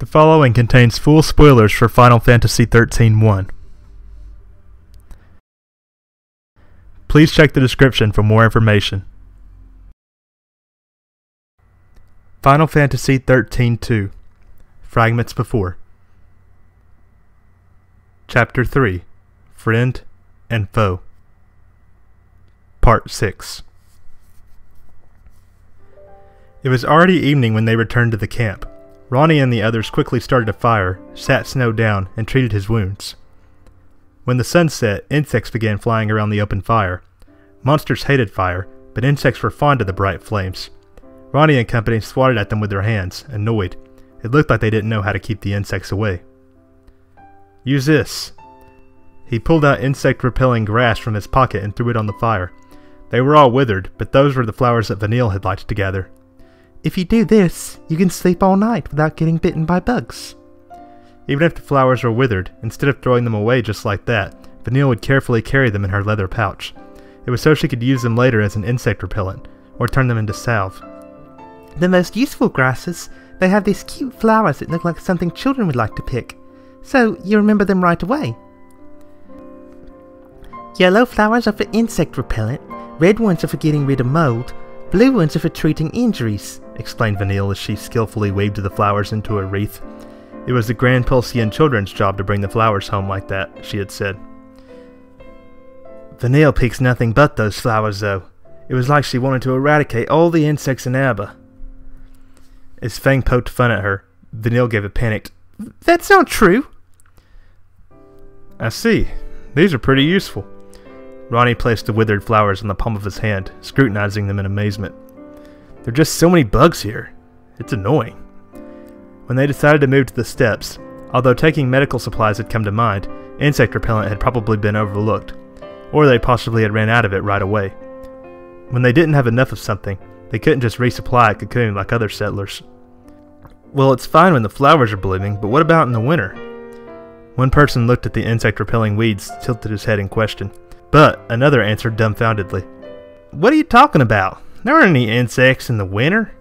The following contains full spoilers for Final Fantasy XIII-1. Please check the description for more information. Final Fantasy XIII-2. Fragments before. Chapter 3. Friend and Foe. Part 6. It was already evening when they returned to the camp. Ronnie and the others quickly started a fire, sat Snow down, and treated his wounds. When the sun set, insects began flying around the open fire. Monsters hated fire, but insects were fond of the bright flames. Ronnie and company swatted at them with their hands, annoyed. It looked like they didn't know how to keep the insects away. "Use this." He pulled out insect-repelling grass from his pocket and threw it on the fire. They were all withered, but those were the flowers that Vanille had liked to gather. "If you do this, you can sleep all night without getting bitten by bugs." Even if the flowers were withered, instead of throwing them away just like that, Vanille would carefully carry them in her leather pouch. It was so she could use them later as an insect repellent, or turn them into salve. "The most useful grasses, they have these cute flowers that look like something children would like to pick. So you remember them right away. Yellow flowers are for insect repellent, red ones are for getting rid of mold, blue ones are for treating injuries," explained Vanille as she skillfully waved the flowers into a wreath. It was the Grand Pulsian children's job to bring the flowers home like that, she had said. "Vanille picks nothing but those flowers, though. It was like she wanted to eradicate all the insects in Abba." As Fang poked fun at her, Vanille gave a panicked, "That's not true." "I see. These are pretty useful." Ronnie placed the withered flowers on the palm of his hand, scrutinizing them in amazement. "There are just so many bugs here. It's annoying." When they decided to move to the steps, although taking medical supplies had come to mind, insect repellent had probably been overlooked, or they possibly had ran out of it right away. When they didn't have enough of something, they couldn't just resupply a cocoon like other settlers. "Well, it's fine when the flowers are blooming, but what about in the winter?" One person looked at the insect-repelling weeds, tilted his head in question, but another answered dumbfoundedly. "What are you talking about? There aren't any insects in the winter."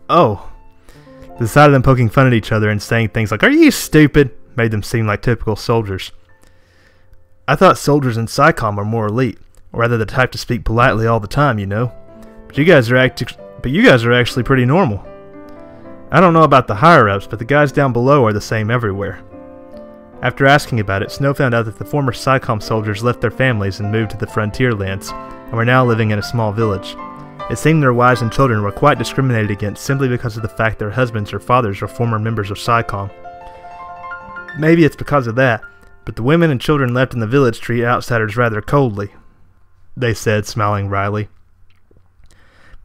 "Oh." The sight of them poking fun at each other and saying things like, "Are you stupid?" made them seem like typical soldiers. "I thought soldiers in SciComm were more elite, or rather the type to speak politely all the time, you know. But you guys are actually pretty normal. I don't know about the higher-ups, but the guys down below are the same everywhere." After asking about it, Snow found out that the former SciComm soldiers left their families and moved to the frontier lands, and were now living in a small village. It seemed their wives and children were quite discriminated against simply because of the fact their husbands or fathers were former members of SciComm. Maybe it's because of that, but the women and children left in the village treat outsiders rather coldly, they said, smiling wryly.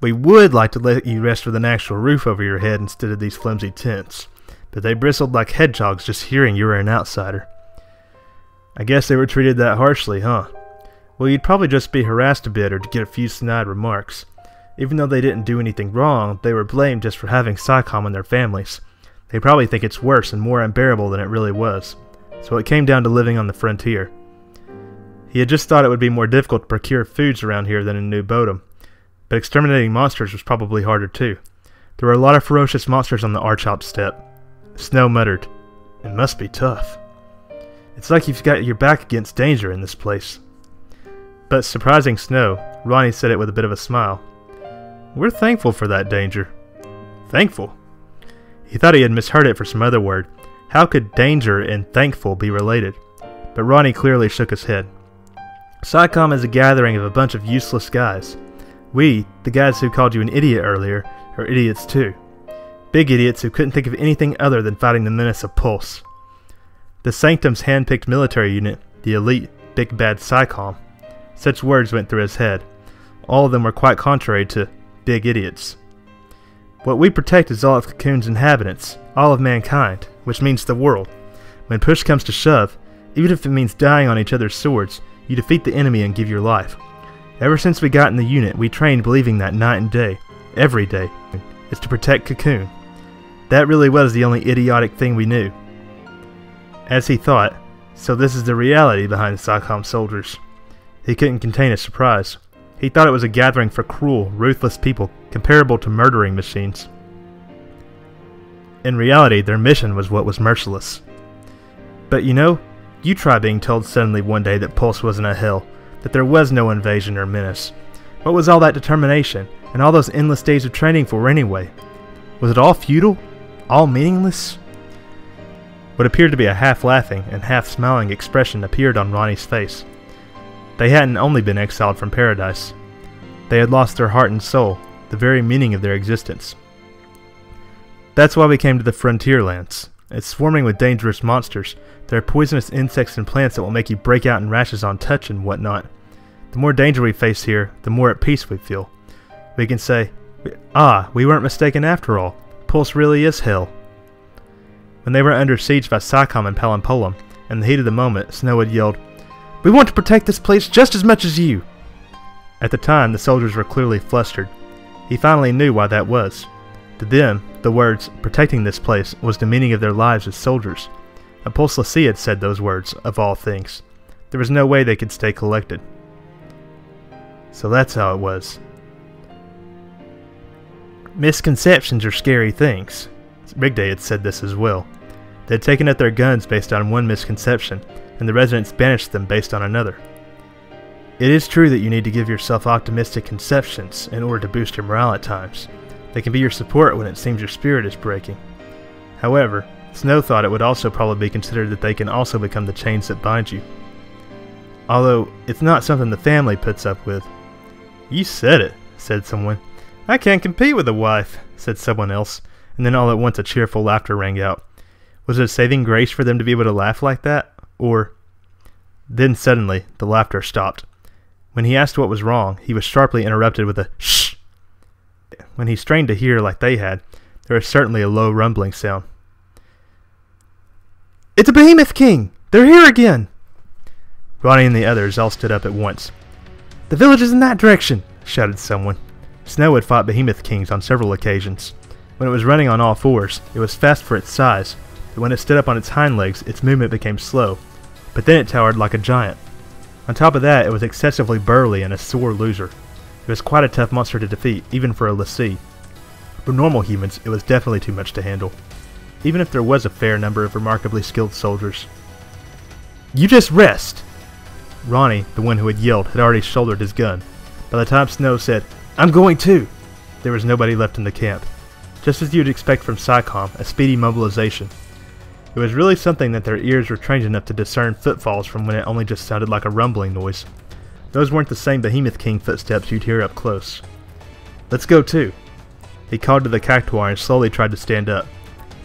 "We would like to let you rest with an actual roof over your head instead of these flimsy tents, but they bristled like hedgehogs just hearing you were an outsider." "I guess they were treated that harshly, huh? Well, you'd probably just be harassed a bit or to get a few snide remarks. Even though they didn't do anything wrong, they were blamed just for having SciComm in their families. They probably think it's worse and more unbearable than it really was. So it came down to living on the frontier." He had just thought it would be more difficult to procure foods around here than in New Bodom, but exterminating monsters was probably harder too. There were a lot of ferocious monsters on the Archop steppe. Snow muttered, "It must be tough. It's like you've got your back against danger in this place." But surprising Snow, Ronnie said it with a bit of a smile. "We're thankful for that danger." "Thankful?" He thought he had misheard it for some other word. How could danger and thankful be related? But Ronnie clearly shook his head. "SciComm is a gathering of a bunch of useless guys. We, the guys who called you an idiot earlier, are idiots too. Big idiots who couldn't think of anything other than fighting the menace of Pulse. The Sanctum's hand-picked military unit, the elite, big bad SciComm." Such words went through his head. All of them were quite contrary to big idiots. "What we protect is all of Cocoon's inhabitants, all of mankind, which means the world. When push comes to shove, even if it means dying on each other's swords, you defeat the enemy and give your life. Ever since we got in the unit, we trained believing that night and day, every day, is to protect Cocoon. That really was the only idiotic thing we knew." As he thought, so this is the reality behind the SciComm soldiers. He couldn't contain his surprise. He thought it was a gathering for cruel, ruthless people comparable to murdering machines. In reality, their mission was what was merciless. But you know, you try being told suddenly one day that Pulse wasn't a hell, that there was no invasion or menace. What was all that determination, and all those endless days of training for anyway? Was it all futile? All meaningless? What appeared to be a half-laughing and half-smiling expression appeared on Ronnie's face. They hadn't only been exiled from paradise. They had lost their heart and soul, the very meaning of their existence. That's why we came to the Frontierlands. It's swarming with dangerous monsters. There are poisonous insects and plants that will make you break out in rashes on touch and whatnot. The more danger we face here, the more at peace we feel. We can say, "Ah, we weren't mistaken after all. Pulse really is hell." When they were under siege by Psycom and Palampolum, in the heat of the moment, Snow had yelled, "We want to protect this place just as much as you!" At the time, the soldiers were clearly flustered. He finally knew why that was. To them, the words, "protecting this place," was the meaning of their lives as soldiers. A Pulse Lassie had said those words, of all things. There was no way they could stay collected. So that's how it was. Misconceptions are scary things. Rigday had said this as well. They had taken up their guns based on one misconception, and the residents banished them based on another. It is true that you need to give yourself optimistic conceptions in order to boost your morale at times. They can be your support when it seems your spirit is breaking. However, Snow thought it would also probably be considered that they can also become the chains that bind you. Although, it's not something the family puts up with. "You said it," said someone. "I can't compete with a wife," said someone else, and then all at once a cheerful laughter rang out. Was it a saving grace for them to be able to laugh like that? Or... Then suddenly, the laughter stopped. When he asked what was wrong, he was sharply interrupted with a "shh." When he strained to hear like they had, there was certainly a low rumbling sound. "It's a Behemoth King! They're here again!" Ronnie and the others all stood up at once. "The village is in that direction!" shouted someone. Snow had fought Behemoth Kings on several occasions. When it was running on all fours, it was fast for its size, but when it stood up on its hind legs, its movement became slow. But then it towered like a giant. On top of that, it was excessively burly and a sore loser. It was quite a tough monster to defeat, even for a Lassie. For normal humans, it was definitely too much to handle, even if there was a fair number of remarkably skilled soldiers. "You just rest!" Ronnie, the one who had yelled, had already shouldered his gun. By the time Snow said, "I'm going too," there was nobody left in the camp. Just as you'd expect from Psycom, a speedy mobilization. It was really something that their ears were trained enough to discern footfalls from when it only just sounded like a rumbling noise. Those weren't the same Behemoth King footsteps you'd hear up close. "Let's go too." He called to the Cactuar and slowly tried to stand up.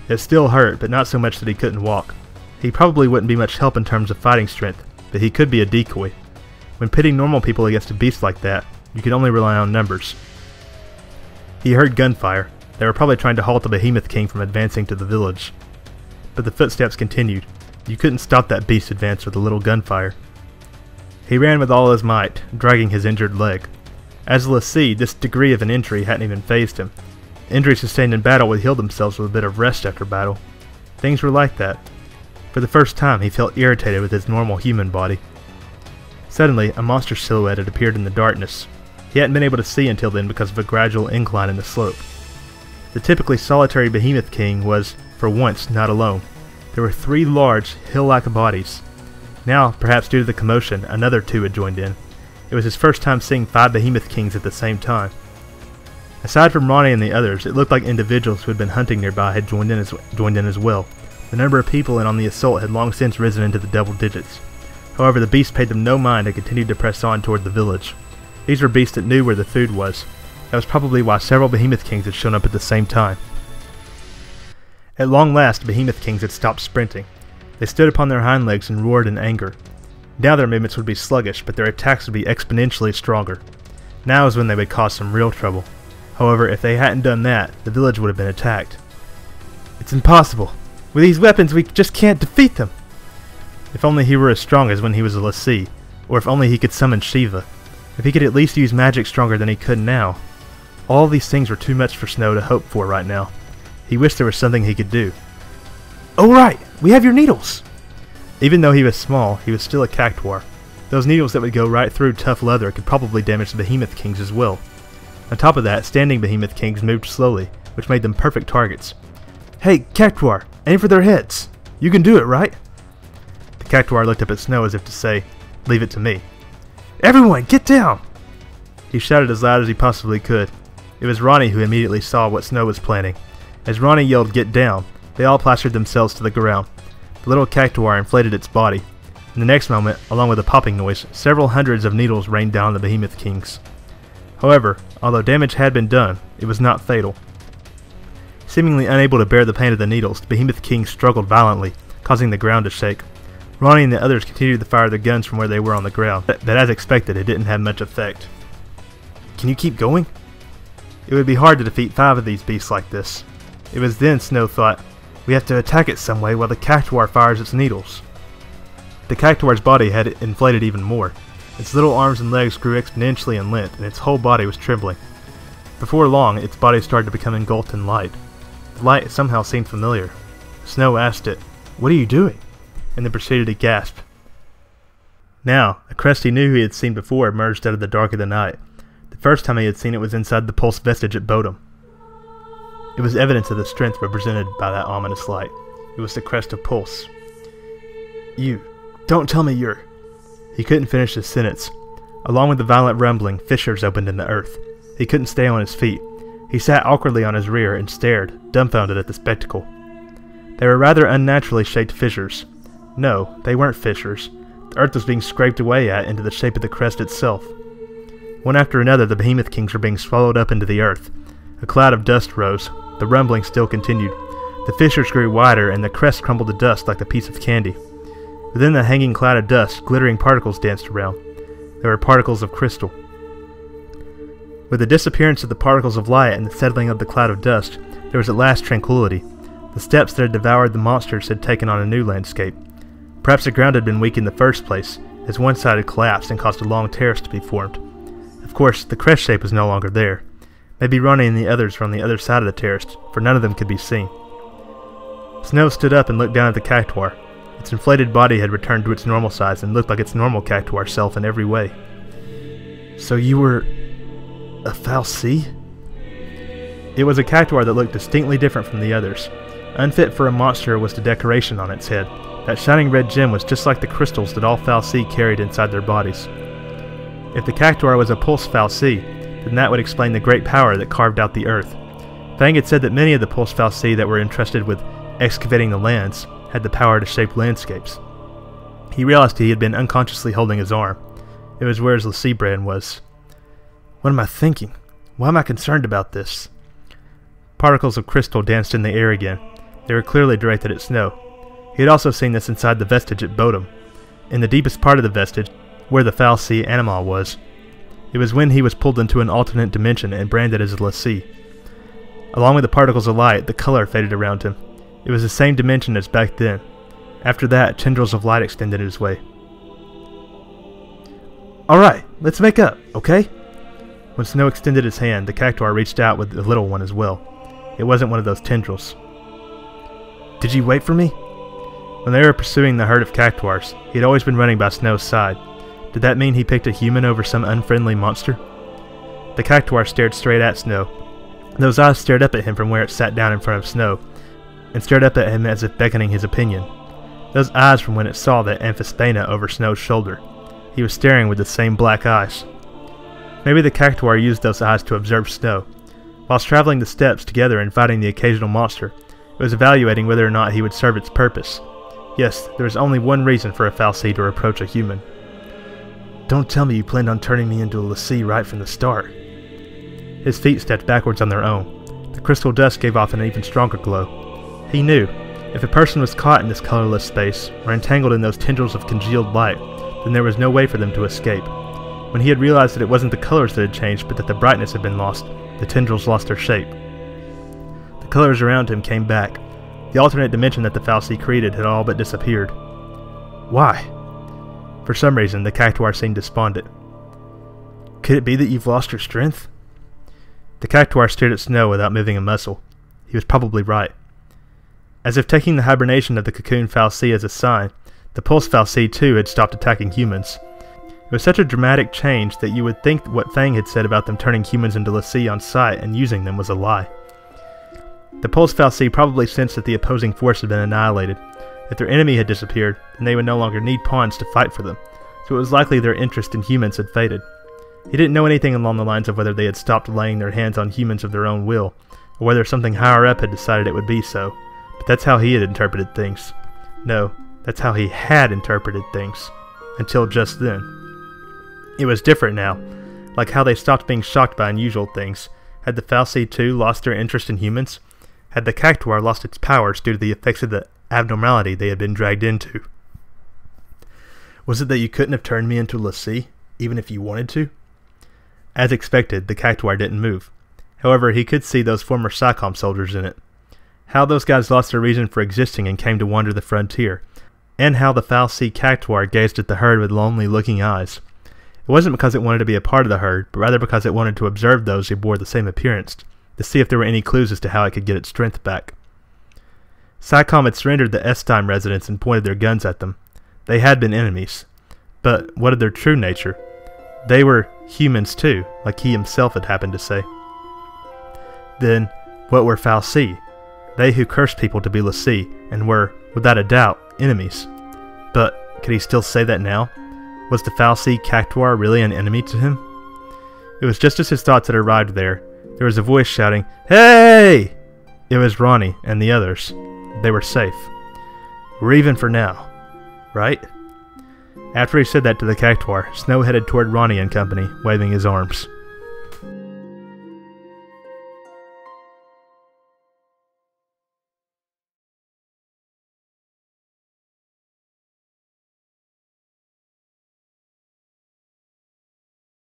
It still hurt, but not so much that he couldn't walk. He probably wouldn't be much help in terms of fighting strength, but he could be a decoy. When pitting normal people against a beast like that, you could only rely on numbers. He heard gunfire. They were probably trying to halt the Behemoth King from advancing to the village. But the footsteps continued. You couldn't stop that beast's advance with a little gunfire. He ran with all his might, dragging his injured leg. As a Lassie, this degree of an injury hadn't even fazed him. Injuries sustained in battle would heal themselves with a bit of rest after battle. Things were like that. For the first time, he felt irritated with his normal human body. Suddenly, a monster silhouette had appeared in the darkness. He hadn't been able to see until then because of a gradual incline in the slope. The typically solitary Behemoth King was, for once, not alone. There were 3 large, hill-like bodies. Now, perhaps due to the commotion, another 2 had joined in. It was his first time seeing 5 Behemoth Kings at the same time. Aside from Ronnie and the others, it looked like individuals who had been hunting nearby had joined in as well. The number of people in on the assault had long since risen into the double digits. However, the beasts paid them no mind and continued to press on toward the village. These were beasts that knew where the food was. That was probably why several Behemoth Kings had shown up at the same time. At long last, Behemoth Kings had stopped sprinting. They stood upon their hind legs and roared in anger. Now their movements would be sluggish, but their attacks would be exponentially stronger. Now is when they would cause some real trouble. However, if they hadn't done that, the village would have been attacked. "It's impossible. With these weapons, we just can't defeat them." If only he were as strong as when he was a Lassie, or if only he could summon Shiva. If he could at least use magic stronger than he could now. All these things were too much for Snow to hope for right now. He wished there was something he could do. "Oh right, we have your needles!" Even though he was small, he was still a Cactuar. Those needles that would go right through tough leather could probably damage the Behemoth Kings as well. On top of that, standing Behemoth Kings moved slowly, which made them perfect targets. Hey, Cactuar, aim for their heads. You can do it, right? The Cactuar looked up at Snow as if to say, leave it to me. Everyone, get down! He shouted as loud as he possibly could. It was Ronnie who immediately saw what Snow was planning. As Ronnie yelled, get down, they all plastered themselves to the ground. The little Cactuar inflated its body. In the next moment, along with a popping noise, several hundreds of needles rained down on the Behemoth Kings. However, although damage had been done, it was not fatal. Seemingly unable to bear the pain of the needles, the Behemoth Kings struggled violently, causing the ground to shake. Ronnie and the others continued to fire their guns from where they were on the ground, but as expected, it didn't have much effect. Can you keep going? It would be hard to defeat 5 of these beasts like this. It was then Snow thought, we have to attack it some way while the Cactuar fires its needles. The Cactuar's body had inflated even more. Its little arms and legs grew exponentially in length, and its whole body was trembling. Before long, its body started to become engulfed in light. The light somehow seemed familiar. Snow asked it, what are you doing? And then proceeded to gasp. Now, a crest he knew he had seen before emerged out of the dark of the night. The first time he had seen it was inside the pulse vestige at Bodum. It was evidence of the strength represented by that ominous light. It was the crest of Pulse. You, don't tell me you're... He couldn't finish his sentence. Along with the violent rumbling, fissures opened in the earth. He couldn't stay on his feet. He sat awkwardly on his rear and stared, dumbfounded at the spectacle. They were rather unnaturally shaped fissures. No, they weren't fissures. The earth was being scraped away at into the shape of the crest itself. One after another, the Behemoth Kings were being swallowed up into the earth. A cloud of dust rose. The rumbling still continued. The fissures grew wider, and the crest crumbled to dust like a piece of candy. Within the hanging cloud of dust, glittering particles danced around. There were particles of crystal. With the disappearance of the particles of light and the settling of the cloud of dust, there was at last tranquility. The steps that had devoured the monsters had taken on a new landscape. Perhaps the ground had been weak in the first place, as one side had collapsed and caused a long terrace to be formed. Of course, the crest shape was no longer there. Maybe Ronnie and the others were on the other side of the terrace, for none of them could be seen. Snow stood up and looked down at the Cactuar. Its inflated body had returned to its normal size and looked like its normal Cactuar self in every way. So you were... a fal'Cie? It was a Cactuar that looked distinctly different from the others. Unfit for a monster was the decoration on its head. That shining red gem was just like the crystals that all fal'Cie carried inside their bodies. If the Cactuar was a pulse fal'Cie, then that would explain the great power that carved out the earth. Fang had said that many of the pulse fal'Cie that were entrusted with excavating the lands had the power to shape landscapes. He realized he had been unconsciously holding his arm. It was where his l'Cie brand was. What am I thinking? Why am I concerned about this? Particles of crystal danced in the air again. They were clearly directed at Snow. He had also seen this inside the vestige at Bodum. In the deepest part of the vestige, where the fal'Cie animal was, it was when he was pulled into an alternate dimension and branded as a l'Cie. Along with the particles of light, the color faded around him. It was the same dimension as back then. After that, tendrils of light extended his way. Alright, let's make up, okay? When Snow extended his hand, the Cactuar reached out with the little one as well. It wasn't one of those tendrils. Did you wait for me? When they were pursuing the herd of Cactuars, he had always been running by Snow's side. Did that mean he picked a human over some unfriendly monster? The Cactuar stared straight at Snow. Those eyes stared up at him from where it sat down in front of Snow, and stared up at him as if beckoning his opinion. Those eyes from when it saw that amphisbaena over Snow's shoulder. He was staring with the same black eyes. Maybe the Cactuar used those eyes to observe Snow. Whilst traveling the steps together and fighting the occasional monster, it was evaluating whether or not he would serve its purpose. Yes, there was only one reason for a fal'Cie to approach a human. Don't tell me you planned on turning me into a l'Cie right from the start. His feet stepped backwards on their own. The crystal dust gave off an even stronger glow. He knew, if a person was caught in this colorless space, or entangled in those tendrils of congealed light, then there was no way for them to escape. When he had realized that it wasn't the colors that had changed, but that the brightness had been lost, the tendrils lost their shape. The colors around him came back. The alternate dimension that the fal'Cie created had all but disappeared. Why? For some reason, the Cactuar seemed despondent. Could it be that you've lost your strength? The Cactuar stared at Snow without moving a muscle. He was probably right. As if taking the hibernation of the cocoon fal'Cie as a sign, the pulse fal'Cie too had stopped attacking humans. It was such a dramatic change that you would think what Fang had said about them turning humans into l'Cie on sight and using them was a lie. The Pulse Fal'Cie probably sensed that the opposing force had been annihilated. If their enemy had disappeared, then they would no longer need pawns to fight for them, so it was likely their interest in humans had faded. He didn't know anything along the lines of whether they had stopped laying their hands on humans of their own will, or whether something higher up had decided it would be so, but that's how he had interpreted things. No, that's how he had interpreted things. Until just then. It was different now, like how they stopped being shocked by unusual things. Had the Fal'Cie too lost their interest in humans? Had the Cactuar lost its powers due to the effects of the abnormality they had been dragged into? Was it that you couldn't have turned me into l'Cie, even if you wanted to? As expected, the Cactuar didn't move. However, he could see those former SciComm soldiers in it. How those guys lost their reason for existing and came to wander the frontier, and how the Fal'Cie Cactuar gazed at the herd with lonely-looking eyes. It wasn't because it wanted to be a part of the herd, but rather because it wanted to observe those who bore the same appearance, to see if there were any clues as to how it could get its strength back. SciComm had surrendered the S-Time residents and pointed their guns at them. They had been enemies. But what of their true nature? They were humans too, like he himself had happened to say. Then, what were Fal'Cie? They who cursed people to be l'Cie, and were, without a doubt, enemies. But could he still say that now? Was the Fal'Cie Cactuar really an enemy to him? It was just as his thoughts had arrived there. There was a voice shouting, "Hey!" It was Ronnie and the others. They were safe. We're even for now. Right? After he said that to the Cactuar, Snow headed toward Ronnie and company, waving his arms.